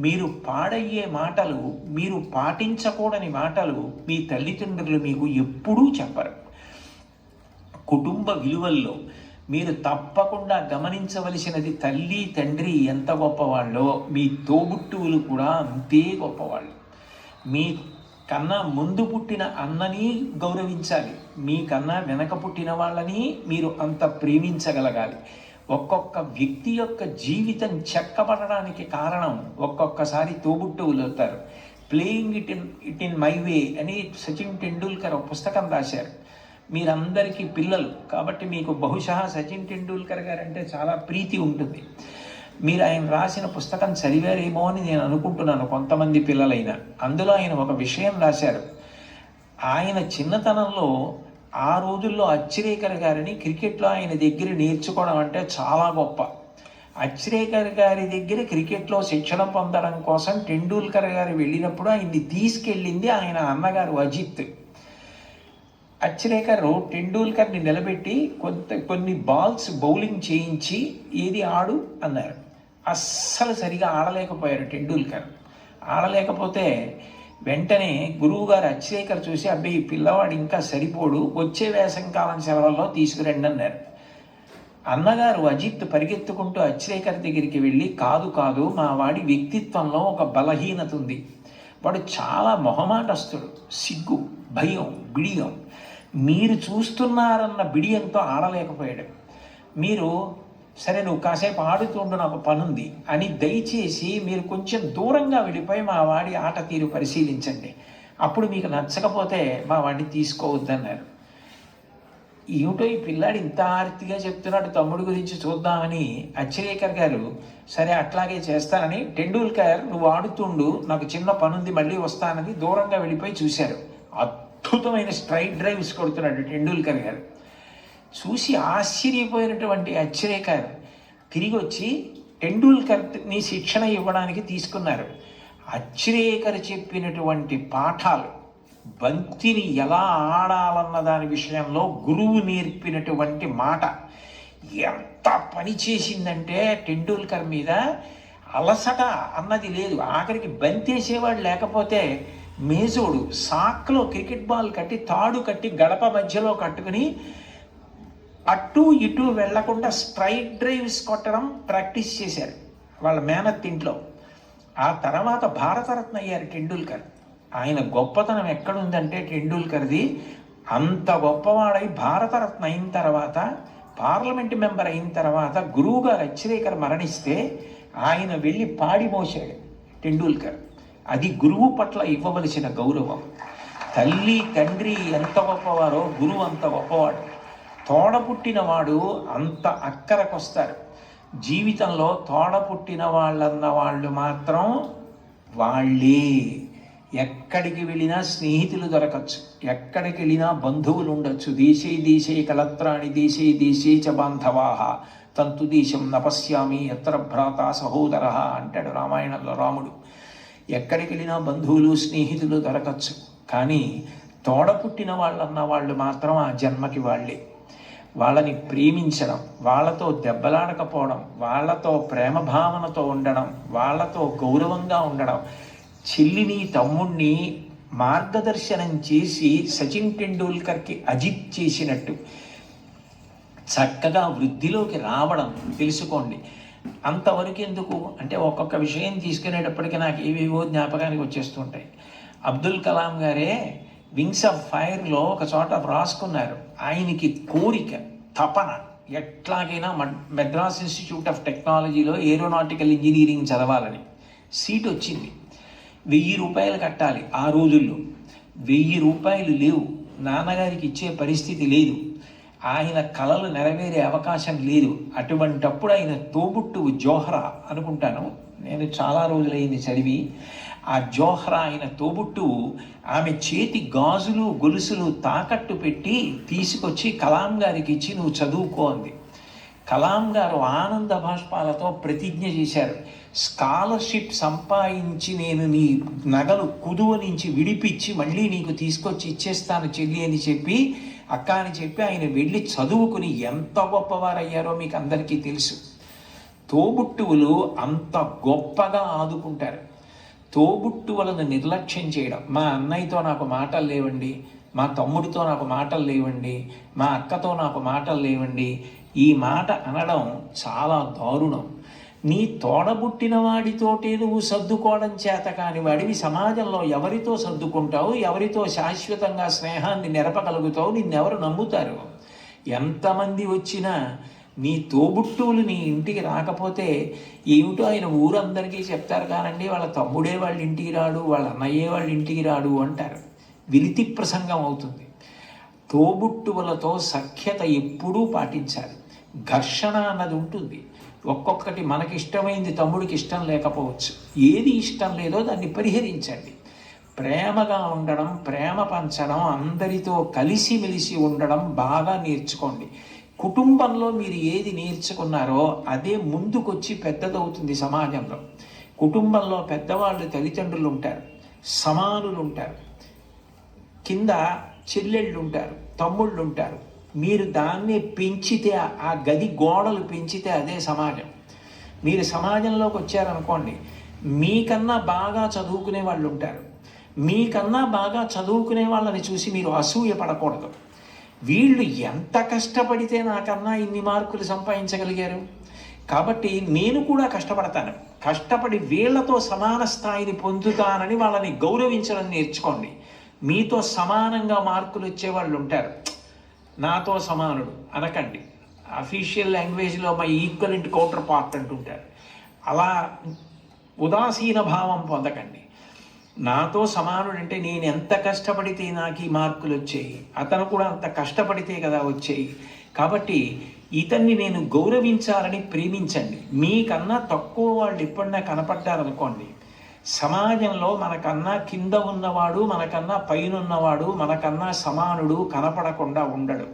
మీరు పాడయ్యే మాటలు, మీరు పాటించకూడని మాటలు మీ తల్లిదండ్రులు మీకు ఎప్పుడూ చెప్పరు. కుటుంబ విలువల్లో మీరు తప్పకుండా గమనించవలసినది, తల్లి తండ్రి ఎంత గొప్పవాళ్ళో మీ తోబుట్టువులు కూడా అంతే గొప్పవాళ్ళు. మీ కన్నా ముందు పుట్టిన అన్నని గౌరవించాలి, మీకన్నా వెనక పుట్టిన వాళ్ళని మీరు అంత ప్రేమించగలగాలి. ఒక్కొక్క వ్యక్తి యొక్క జీవితం చెక్కబడడానికి కారణం ఒక్కొక్కసారి తోబుట్టువులు అవుతారు. Playing it in my way అని సచిన్ టెండూల్కర్ ఒక పుస్తకం రాశారు. మీరందరికీ పిల్లలు కాబట్టి మీకు బహుశా సచిన్ టెండూల్కర్ గారు అంటే చాలా ప్రీతి ఉంటుంది. మీరు ఆయన రాసిన పుస్తకం చదివారేమో అని నేను అనుకుంటున్నాను, కొంతమంది పిల్లలైనా. అందులో ఆయన ఒక విషయం రాశారు. ఆయన చిన్నతనంలో ఆ రోజుల్లో అచ్రేకర్ గారిని క్రికెట్లో ఆయన దగ్గర నేర్చుకోవడం అంటే చాలా గొప్ప. అచ్రేకర్ గారి దగ్గర క్రికెట్లో శిక్షణ పొందడం కోసం టెండూల్కర్ గారు వెళ్ళినప్పుడు ఆయన్ని తీసుకెళ్ళింది ఆయన అన్నగారు అజిత్. అచ్రేకర్ టెండూల్కర్ని నిలబెట్టి కొన్ని బాల్స్ బౌలింగ్ చేయించి ఏది ఆడు అన్నారు. అస్సలు సరిగా ఆడలేకపోయారు టెండూల్కర్. ఆడలేకపోతే వెంటనే గురువుగారు అచ్రేకర్ చూసి, అబ్బాయి ఈ పిల్లవాడు ఇంకా సరిపోడు, వచ్చే వేసంకాలం సెలవుల్లో తీసుకురండి అన్నారు. అన్నగారు అజిత్ పరిగెత్తుకుంటూ అచ్రేకర్ దగ్గరికి వెళ్ళి, కాదు కాదు, మా వాడి వ్యక్తిత్వంలో ఒక బలహీనత ఉంది, వాడు చాలా మొహమాటస్తుడు, సిగ్గు, భయం, బిడియం, మీరు చూస్తున్నారన్న బిడియంతో ఆడలేకపోయాడు. మీరు సరే నువ్వు కాసేపు ఆడుతుండు, నాకు పనుంది అని దయచేసి మీరు కొంచెం దూరంగా వెళ్ళిపోయి మా వాడి ఆట తీరు పరిశీలించండి, అప్పుడు మీకు నచ్చకపోతే మా వాడిని తీసుకోవద్దన్నారు. ఏమిటో ఈ పిల్లాడు ఇంత ఆర్తిగా చెప్తున్నాడు తమ్ముడు గురించి చూద్దామని అచ్రేకర్ గారు సరే అట్లాగే చేస్తానని, టెండూల్కర్ నువ్వు ఆడుతుండు, నాకు చిన్న పనుంది మళ్ళీ వస్తానని దూరంగా వెళ్ళిపోయి చూశారు. అద్భుతమైన స్ట్రైట్ డ్రైవ్స్ కొడుతున్నాడు టెండూల్కర్ గారు. చూసి ఆశ్చర్యపోయినటువంటి అచ్రేకర్ తిరిగి వచ్చి టెండూల్కర్ని శిక్షణ ఇవ్వడానికి తీసుకున్నారు. అచ్రేకర్ చెప్పినటువంటి పాఠాలు, బంతిని ఎలా ఆడాలన్న దాని విషయంలో గురువు నేర్పినటువంటి మాట ఎంత పని చేసిందంటే టెండూల్కర్ మీద అలసట అన్నది లేదు. ఆఖరికి బంతేసేవాడు లేకపోతే మేజోడు సాక్లో క్రికెట్ బాల్ కట్టి తాడు కట్టి గడప మధ్యలో కట్టుకుని అటు ఇటు వెళ్లకుండా స్ట్రైట్ డ్రైవ్స్ కొట్టడం ప్రాక్టీస్ చేశారు వాళ్ళ మేనత్ ఇంట్లో. ఆ తర్వాత భారతరత్న అయ్యారు టెండూల్కర్. ఆయన గొప్పతనం ఎక్కడుందంటే టెండూల్కర్ది, అంత గొప్పవాడై భారతరత్న అయిన తర్వాత, పార్లమెంట్ మెంబర్ అయిన తర్వాత గురువుగారు అచ్రేకర్ మరణిస్తే ఆయన వెళ్ళి పాడి మోసాడు టెండూల్కర్. అది గురువు పట్ల ఇవ్వవలసిన గౌరవం. తల్లి తండ్రి ఎంత గొప్పవారో గురువు అంత గొప్పవాడు. తోడ పుట్టినవాడు అంత అక్కరకొస్తారు. జీవితంలో తోడ పుట్టిన వాళ్ళన్న వాళ్ళు మాత్రం వాళ్ళే. ఎక్కడికి వెళ్ళినా స్నేహితులు దొరకచ్చు, ఎక్కడికి వెళ్ళినా బంధువులు ఉండొచ్చు. దేశే దేశే కలత్రాణి దేశే దేశే చ బాంధవాహ తంతు దేశం నపశ్యామి ఎత్ర భ్రాత సహోదర అంటాడు రామాయణంలో రాముడు. ఎక్కడికి వెళ్ళినా బంధువులు స్నేహితులు దొరకచ్చు, కానీ తోడ పుట్టిన వాళ్ళన్న వాళ్ళు మాత్రం ఆ జన్మకి వాళ్ళే. వాళ్ళని ప్రేమించడం, వాళ్ళతో దెబ్బలాడకపోవడం, వాళ్ళతో ప్రేమ భావనతో ఉండడం, వాళ్ళతో గౌరవంగా ఉండడం. చెల్లిని తమ్ముణ్ణి మార్గదర్శనం చేసి సచిన్ టెండూల్కర్కి అజిత్ చేసినట్టు చక్కగా వృద్ధిలోకి రావడం తెలుసుకోండి. అంతవరకు ఎందుకు అంటే ఒక్కొక్క విషయం తీసుకునేటప్పటికీ నాకు ఏవేవో జ్ఞాపకానికి వచ్చేస్తుంటాయి. అబ్దుల్ కలాం గారే వింగ్స్ ఆఫ్ ఫైర్లో ఒక చోట రాసుకున్నారు, ఆయనకి కోరిక, తపన ఎట్లాగైనా మద్రాస్ ఇన్స్టిట్యూట్ ఆఫ్ టెక్నాలజీలో ఏరోనాటికల్ ఇంజనీరింగ్ చదవాలని. సీట్ వచ్చింది, 1000 రూపాయలు కట్టాలి. ఆ రోజుల్లో 1000 రూపాయలు లేవు, నాన్నగారికి ఇచ్చే పరిస్థితి లేదు, ఆయన కలలు నెరవేరే అవకాశం లేదు. అటువంటప్పుడు ఆయన తోబుట్టువు జోహ్రా అనుకుంటాను, నేను చాలా రోజులైంది చదివి, ఆ జోహ్రా ఆయన తోబుట్టువు ఆమె చేతి గాజులు గొలుసులు తాకట్టు పెట్టి తీసుకొచ్చి కలాం గారికి ఇచ్చి నువ్వు చదువుకో అంది. కలాం గారు ఆనంద భాష్పాలతో ప్రతిజ్ఞ చేశారు, స్కాలర్షిప్ సంపాదించి నేను నీ నగలు కుదువ నుంచి విడిపించి మళ్ళీ నీకు తీసుకొచ్చి ఇచ్చేస్తాను చెల్లి అని చెప్పి, అక్క అని చెప్పి ఆయన వెళ్ళి చదువుకుని ఎంత గొప్పవారయ్యారో మీకు అందరికీ తెలుసు. తోబుట్టువులు అంత గొప్పగా ఆదుకుంటారు. తోబుట్టువులను నిర్లక్ష్యం చేయడం. మా అన్నయ్యతో నాకు మాటలు లేవండి, మా తమ్ముడితో నాకు మాటలు లేవండి, మా అక్కతో నాకు మాటలు లేవండి, ఈ మాట అనడం చాలా దారుణం. నీ తోడబుట్టిన వాడితోటే నువ్వు సర్దుకోవడం చేత కాని వాడివి సమాజంలో ఎవరితో సర్దుకుంటావు, ఎవరితో శాశ్వతంగా స్నేహాన్ని నెరపగలుగుతావు? నిన్నెవరు నమ్ముతారు? ఎంతమంది వచ్చినా నీ తోబుట్టువులు నీ ఇంటికి రాకపోతే ఏమిటో ఆయన ఊరందరికీ చెప్తారు కానండి, వాళ్ళ తమ్ముడే వాళ్ళ ఇంటికి రాడు, వాళ్ళ అన్నయ్యే వాళ్ళ ఇంటికి రాడు అంటారు. విరితి ప్రసంగం అవుతుంది. తోబుట్టువులతో సఖ్యత ఎప్పుడూ పాటించాలి. ఘర్షణ అన్నది ఉంటుంది. ఒక్కొక్కటి మనకిష్టమైంది తమ్ముడికి ఇష్టం లేకపోవచ్చు. ఏది ఇష్టం లేదో దాన్ని పరిహరించండి. ప్రేమగా ఉండడం, ప్రేమ పంచడం, అందరితో కలిసిమెలిసి ఉండడం బాగా నేర్చుకోండి. కుటుంబంలో మీరు ఏది నేర్చుకున్నారో అదే ముందుకొచ్చి పెద్దదవుతుంది సమాజంలో. కుటుంబంలో పెద్దవాళ్ళు తల్లిదండ్రులు ఉంటారు, సమానులు ఉంటారు, కింద చెల్లెళ్ళు ఉంటారు, తమ్ముళ్ళు ఉంటారు. మీరు దాన్ని పెంచితే, ఆ గది గోడలు పెంచితే అదే సమాజం. మీరు సమాజంలోకి వచ్చారనుకోండి, మీకన్నా బాగా చదువుకునే వాళ్ళు ఉంటారు. మీకన్నా బాగా చదువుకునే వాళ్ళని చూసి మీరు అసూయ పడకూడదు. వీళ్ళు ఎంత కష్టపడితే నాకన్నా ఇన్ని మార్కులు సంపాదించగలిగారు, కాబట్టి నేను కూడా కష్టపడతాను, కష్టపడి వీళ్లతో సమాన స్థాయిని పొందుతానని వాళ్ళని గౌరవించడం నేర్చుకోండి. మీతో సమానంగా మార్కులు వచ్చేవాళ్ళు ఉంటారు, నాతో సమానుడు అనకండి. అఫీషియల్ లాంగ్వేజ్లో మై ఈక్వలెంట్ కౌంటర్ పార్ట్ అంటుంటారు. అలా ఉదాసీన భావం పొందకండి. నాతో సమానుడు అంటే నేను ఎంత కష్టపడితే నాకు ఈ మార్కులు వచ్చాయి, అతను కూడా అంత కష్టపడితే కదా వచ్చాయి, కాబట్టి ఇతన్ని నేను గౌరవించాలని ప్రేమించండి. మీకన్నా తక్కువ వాళ్ళు ఎప్పుడన్నా కనపడ్డారనుకోండి, సమాజంలో మనకన్నా కింద ఉన్నవాడు, మనకన్నా పైన ఉన్నవాడు, మనకన్నా సమానుడు కనపడకుండా ఉండడు.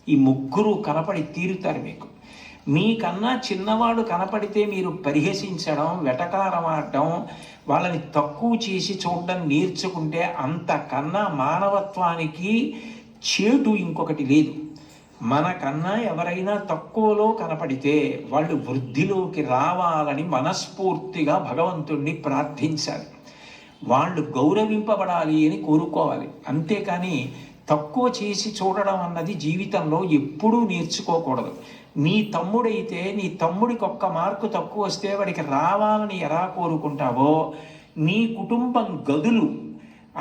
ఈ ముగ్గురు కనపడి తీరుతారు మీకు. మీకన్నా చిన్నవాడు కనపడితే మీరు పరిహసించడం, వెటకారమాడడం, వాళ్ళని తక్కువ చేసి చూడడం నేర్చుకుంటే అంతకన్నా మానవత్వానికి చేటు ఇంకొకటి లేదు. మనకన్నా ఎవరైనా తక్కువలో కనపడితే వాళ్ళు వృద్ధిలోకి రావాలని మనస్ఫూర్తిగా భగవంతుణ్ణి ప్రార్థించాలి. వాళ్ళు గౌరవింపబడాలి అని కోరుకోవాలి. అంతేకాని తక్కువ చేసి చూడడం అన్నది జీవితంలో ఎప్పుడూ నేర్చుకోకూడదు. నీ తమ్ముడైతే నీ తమ్ముడికి ఒక్క మార్కు తక్కువ వస్తే వాడికి రావాలని ఎలా కోరుకుంటావో, నీ కుటుంబం గదులు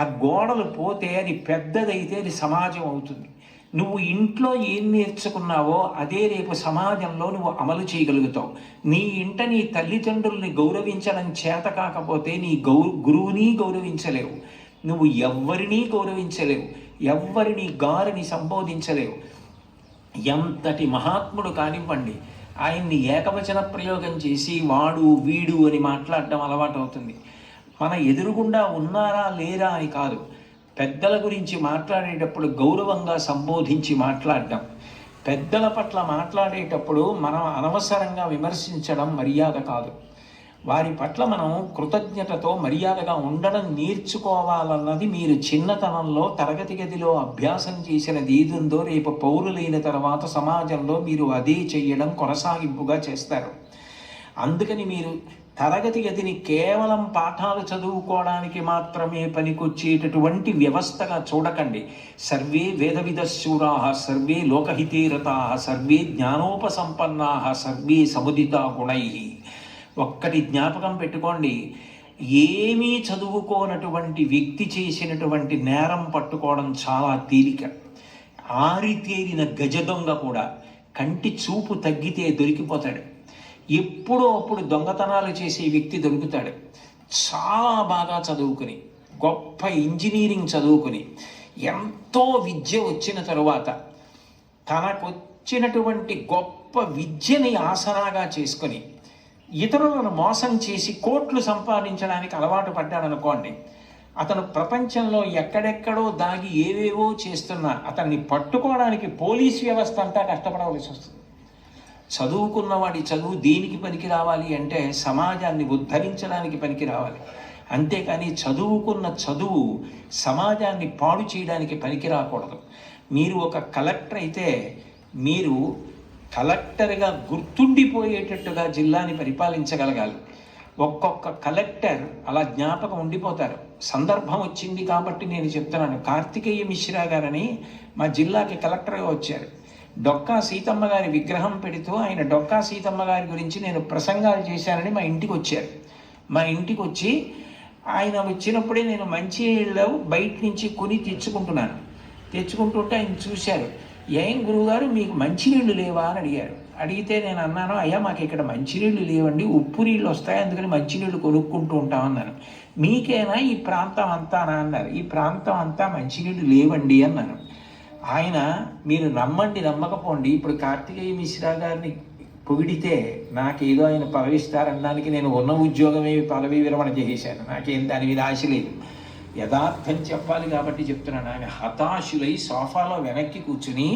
ఆ గోడలు పోతే అది పెద్దదైతే అది సమాజం అవుతుంది. నువ్వు ఇంట్లో ఏం నేర్చుకున్నావో అదే రేపు సమాజంలో నువ్వు అమలు చేయగలుగుతావు. నీ ఇంట నీ తల్లిదండ్రుల్ని గౌరవించడం చేత కాకపోతే నీ గురువుని గౌరవించలేవు, నువ్వు ఎవ్వరినీ గౌరవించలేవు, ఎవ్వరిని గారిని సంబోధించలేవు. ఎంతటి మహాత్ముడు కానివ్వండి, ఆయన్ని ఏకవచన ప్రయోగం చేసి వాడు వీడు అని మాట్లాడడం అలవాటు అవుతుంది. మన ఎదురుగుండా ఉన్నారా లేరా అని కాదు, పెద్దల గురించి మాట్లాడేటప్పుడు గౌరవంగా సంబోధించి మాట్లాడడం. పెద్దల పట్ల మాట్లాడేటప్పుడు మనం అనవసరంగా విమర్శించడం మర్యాద కాదు. వారి పట్ల మనం కృతజ్ఞతతో మర్యాదగా ఉండడం నేర్చుకోవాలన్నది మీరు చిన్నతనంలో తరగతి గదిలో అభ్యాసం చేసినది ఏదుందో రేపు పౌరులైన తర్వాత సమాజంలో మీరు అదే చెయ్యడం కొనసాగింపుగా చేస్తారు. అందుకని మీరు తరగతి గదిని కేవలం పాఠాలు చదువుకోవడానికి మాత్రమే పనికొచ్చేటటువంటి వ్యవస్థగా చూడకండి. సర్వే వేదవిదశూరా, సర్వే లోకహితే రతా, సర్వే జ్ఞానోపసంపన్నా, సర్వే సముదితా గుణై. ఒక్కటి జ్ఞాపకం పెట్టుకోండి, ఏమీ చదువుకోనటువంటి వ్యక్తి చేసినటువంటి నేరం పట్టుకోవడం చాలా తేలిక. ఆరితేరిన గజదొంగ కూడా కంటి చూపు తగ్గితే దొరికిపోతాడు. ఎప్పుడో అప్పుడు దొంగతనాలు చేసే వ్యక్తి దొరుకుతాడు. చాలా బాగా చదువుకుని, గొప్ప ఇంజనీరింగ్ చదువుకుని, ఎంతో విద్య వచ్చిన తరువాత తనకొచ్చినటువంటి గొప్ప విద్యని ఆసరాగా చేసుకొని ఇతరులను మోసం చేసి కోట్లు సంపాదించడానికి అలవాటు పడ్డాడనుకోండి, అతను ప్రపంచంలో ఎక్కడెక్కడో దాగి ఏవేవో చేస్తున్నా అతన్ని పట్టుకోవడానికి పోలీస్ వ్యవస్థ అంతా కష్టపడవలసి వస్తుంది. చదువుకున్నవాడి చదువు దేనికి పనికి రావాలి అంటే సమాజాన్ని ఉద్ధరించడానికి పనికి రావాలి. అంతేకాని చదువుకున్న చదువు సమాజాన్ని పాడు చేయడానికి పనికి రాకూడదు. మీరు ఒక కలెక్టర్ అయితే మీరు కలెక్టర్గా గుర్తుండిపోయేటట్టుగా జిల్లాని పరిపాలించగలగాలి. ఒక్కొక్క కలెక్టర్ అలా జ్ఞాపకం ఉండిపోతారు. సందర్భం వచ్చింది కాబట్టి నేను చెప్తున్నాను. కార్తికేయ మిశ్రా గారని మా జిల్లాకి కలెక్టర్గా వచ్చారు. డొక్కా సీతమ్మ గారి విగ్రహం పెడుతూ ఆయన డొక్కా సీతమ్మ గారి గురించి నేను ప్రసంగాలు చేశానని మా ఇంటికి వచ్చారు. మా ఇంటికి వచ్చి ఆయన వచ్చినప్పుడే నేను మంచినీళ్ళు బయట నుంచి కొని తెచ్చుకుంటుంటే ఆయన చూశారు. ఏం గురువుగారు మీకు మంచినీళ్ళు లేవా అని అడిగారు. అడిగితే నేను అన్నాను, అయ్యా మాకు ఇక్కడ మంచినీళ్ళు లేవండి, ఉప్పు నీళ్ళు వస్తాయి, అందుకని మంచినీళ్ళు కొనుక్కుంటూ ఉంటామన్నాను. మీకేనా ఈ ప్రాంతం అంతానా అన్నారు. ఈ ప్రాంతం అంతా మంచినీళ్ళు లేవండి అన్నాను. ఆయన మీరు నమ్మండి నమ్మకపోండి, ఇప్పుడు కార్తికేయ మిశ్రా గారిని పొగిడితే నాకేదో ఆయన పదవిస్తారనడానికి నేను ఉన్న ఉద్యోగమే పదవి విరమణ చేసేశాను. నాకేం దాని మీద ఆశ లేదు. యథార్థం చెప్పాలి కాబట్టి చెప్తున్నాను. ఆయన హతాశులై సోఫాలో వెనక్కి కూర్చుని,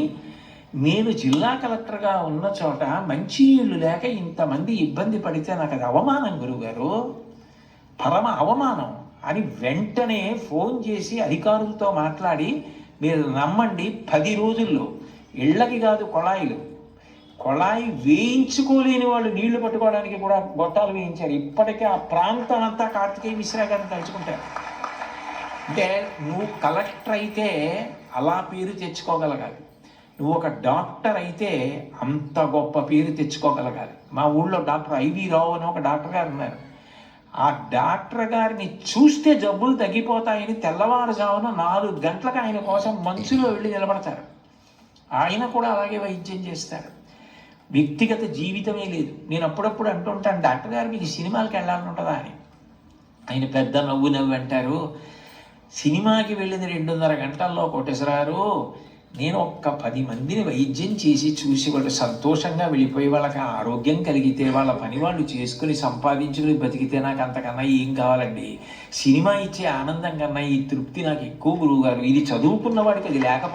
నేను జిల్లా కలెక్టర్గా ఉన్న చోట మంచినీళ్ళు లేక ఇంతమంది ఇబ్బంది పడితే నాకు అది అవమానం గురువుగారు, పరమ అవమానం అని వెంటనే ఫోన్ చేసి అధికారులతో మాట్లాడి, మీరు నమ్మండి 10 రోజుల్లో ఇళ్ళకి కాదు కొళాయి వేయించుకోలేని వాళ్ళు నీళ్లు పట్టుకోవడానికి కూడా గొట్టాలు వేయించారు. ఇప్పటికే ఆ ప్రాంతం అంతా కార్తికేయ మిశ్రా గారిని తలుచుకుంటారు. అంటే నువ్వు కలెక్టర్ అయితే అలా పేరు తెచ్చుకోగలగాలి, నువ్వు ఒక డాక్టర్ అయితే అంత గొప్ప పేరు తెచ్చుకోగలగాలి. మా ఊళ్ళో డాక్టర్ ఐవి రావు అని ఒక డాక్టర్ గారు ఉన్నారు. ఆ డాక్టర్ గారిని చూస్తే జబ్బులు తగ్గిపోతాయని తెల్లవారుజామున 4 గంటలకు ఆయన కోసం మంచులో వెళ్ళి నిలబడతారు. ఆయన కూడా అలాగే వైద్యం చేస్తారు. వ్యక్తిగత జీవితమే లేదు. నేను అప్పుడప్పుడు అంటుంటాను, డాక్టర్ గారు మీకు సినిమాలకు వెళ్ళాలని ఉంటుందా అని. ఆయన పెద్ద నవ్వు అంటారు, సినిమాకి వెళ్ళిన 2.5 గంటల్లో కోటేశ్వరారు, నేను ఒక్క 10 మందిని వైద్యం చేసి చూసి వాళ్ళు సంతోషంగా వెళ్ళిపోయి వాళ్ళకి ఆరోగ్యం కలిగితే వాళ్ళ పని వాళ్ళు చేసుకుని సంపాదించుకుని బతికితే నాకు అంతకన్నా ఏం కావాలండి. సినిమా ఇచ్చే ఆనందం కన్నా ఈ తృప్తి నాకు ఎక్కువ గురువుగారు. ఇది చదువుకున్న వాడికి అది లేకపోతే